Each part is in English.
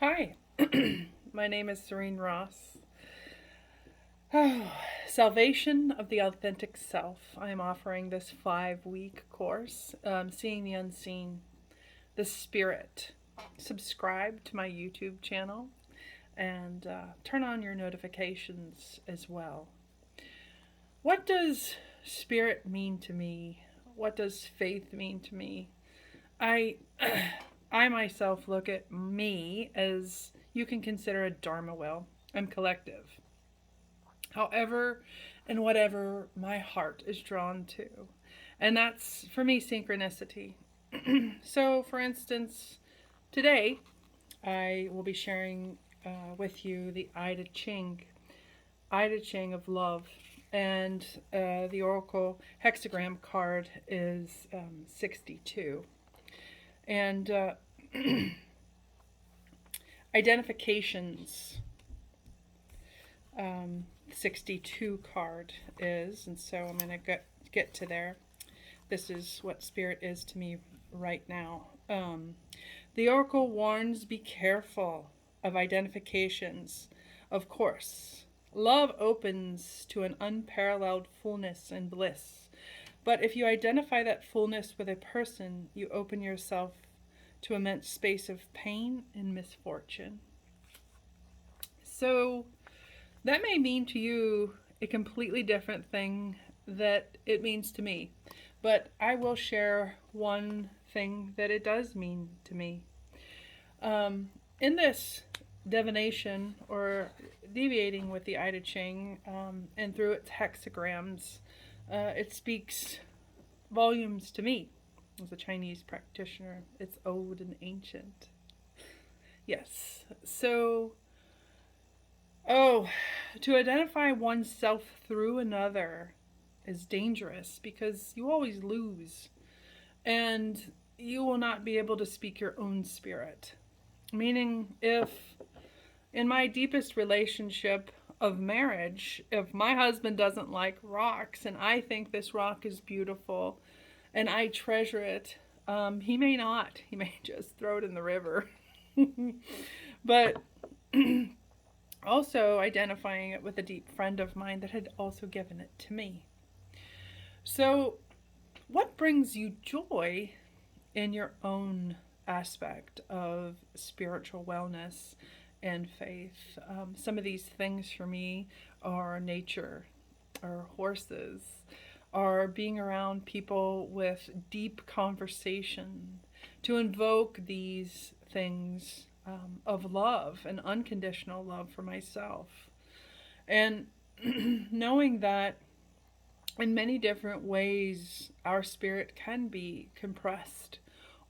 Hi, my name is Serene Ross. Salvation of the Authentic Self. I am offering this 5-week course, Seeing the Unseen, the Spirit. Subscribe to my YouTube channel and turn on your notifications as well. What does spirit mean to me? What does faith mean to me? I I myself look at me as you can consider a dharma wheel. I'm collective. However and whatever my heart is drawn to. And that's for me synchronicity. So, for instance, today I will be sharing with you the Ida Ching of love. And the Oracle hexagram card is 62. And identifications 62 card is, and so I'm going to get to there. This is what spirit is to me right now. The Oracle warns, be careful of identifications. Of course, love opens to an unparalleled fullness and bliss. But if you identify that fullness with a person, you open yourself to immense space of pain and misfortune. So that may mean to you a completely different thing that it means to me. But I will share one thing that it does mean to me. In this divination, or deviating with the I Ching, and through its hexagrams, it speaks volumes to me as a Chinese practitioner. It's old and ancient. Yes. So, to identify oneself through another is dangerous because you always lose and you will not be able to speak your own spirit. Meaning, if in my deepest relationship of marriage, if my husband doesn't like rocks and I think this rock is beautiful and I treasure it, he may not. He may just throw it in the river. But also identifying it with a deep friend of mine that had also given it to me. So, what brings you joy in your own aspect of spiritual wellness and faith? Some of these things for me are nature, are horses, are being around people with deep conversation, to invoke these things of love and unconditional love for myself. And knowing that in many different ways our spirit can be compressed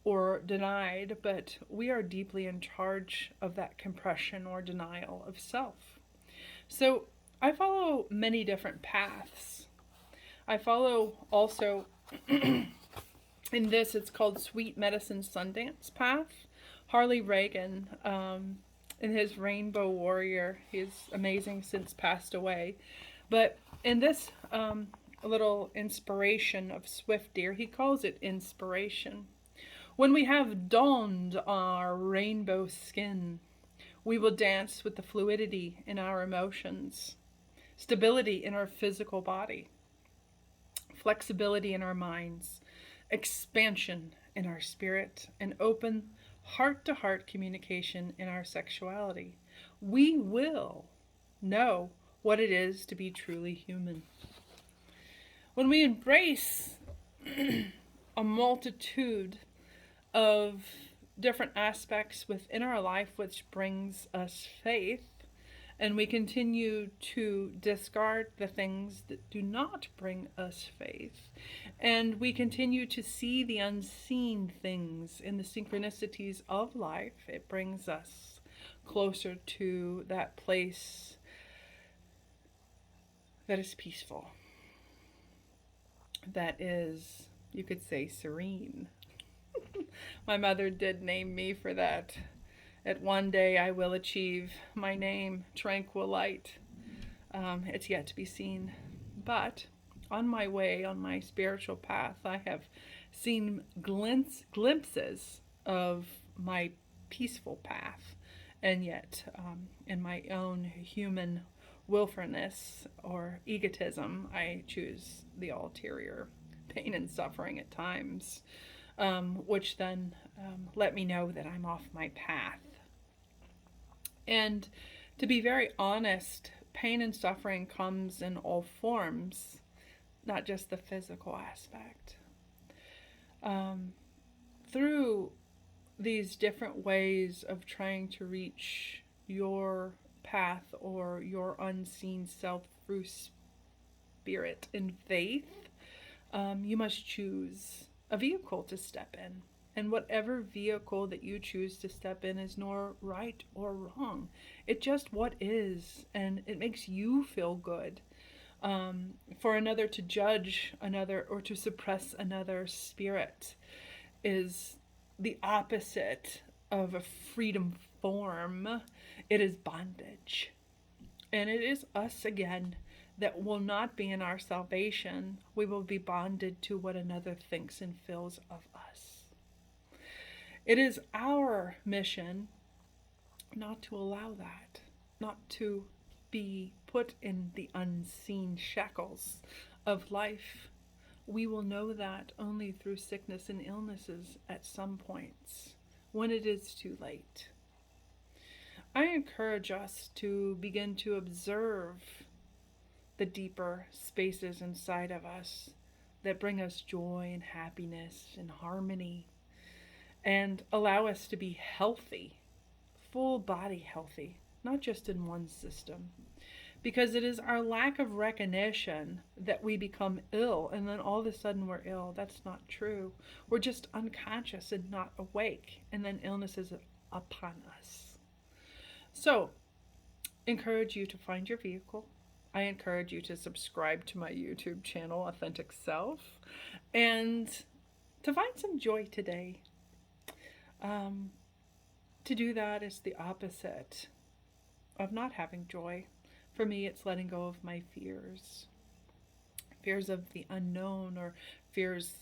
or denied, but we are deeply in charge of that compression or denial of self. So I follow many different paths. I follow also, in this, it's called Sweet Medicine Sundance Path. Harley Reagan, in his Rainbow Warrior, he's amazing, since passed away. But in this little inspiration of Swift Deer, he calls it inspiration. When we have donned our rainbow skin, we will dance with the fluidity in our emotions, stability in our physical body, flexibility in our minds, expansion in our spirit, and open heart to heart communication in our sexuality. We will know what it is to be truly human. When we embrace a multitude of different aspects within our life which brings us faith, and we continue to discard the things that do not bring us faith, and we continue to see the unseen things in the synchronicities of life, it brings us closer to that place that is peaceful, that is, you could say, serene. My mother did name me for that. At one day I will achieve my name, Tranquil Light. It's yet to be seen. But on my way, on my spiritual path, I have seen glimpses of my peaceful path And yet, in my own human willfulness or egotism, I choose the ulterior pain and suffering at times, which then let me know that I'm off my path. And to be very honest, pain and suffering comes in all forms, not just the physical aspect. Um, through these different ways of trying to reach your path or your unseen self through spirit and faith, you must choose a vehicle to step in. And whatever vehicle that you choose to step in is nor right or wrong. It just what is, and it makes you feel good. For another to judge another or to suppress another spirit is the opposite of a freedom form. It is bondage. And it is us again that will not be in our salvation. We will be bonded to what another thinks and feels of us. It is our mission not to allow that, not to be put in the unseen shackles of life. We will know that only through sickness and illnesses at some points, when it is too late. I encourage us to begin to observe the deeper spaces inside of us that bring us joy and happiness and harmony, and allow us to be healthy, full body healthy, not just in one system. Because it is our lack of recognition that we become ill and then all of a sudden we're ill. That's not true. We're just unconscious and not awake, and then illness is upon us. So, encourage you to find your vehicle. I encourage you to subscribe to my YouTube channel, Authentic Self, and to find some joy today. To do that is the opposite of not having joy. For me, it's letting go of my fears. Fears of the unknown or fears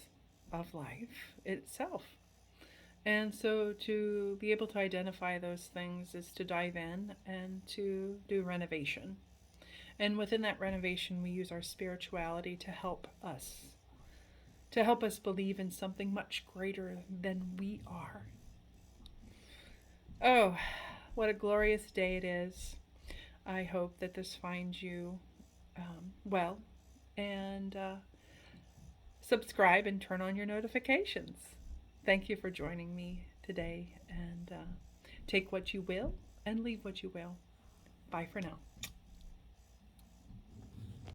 of life itself. And so to be able to identify those things is to dive in and to do renovation. And within that renovation, we use our spirituality to help us. To help us believe in something much greater than we are. Oh, what a glorious day it is. I hope that this finds you well, and subscribe and turn on your notifications. Thank you for joining me today, and take what you will and leave what you will. Bye for now.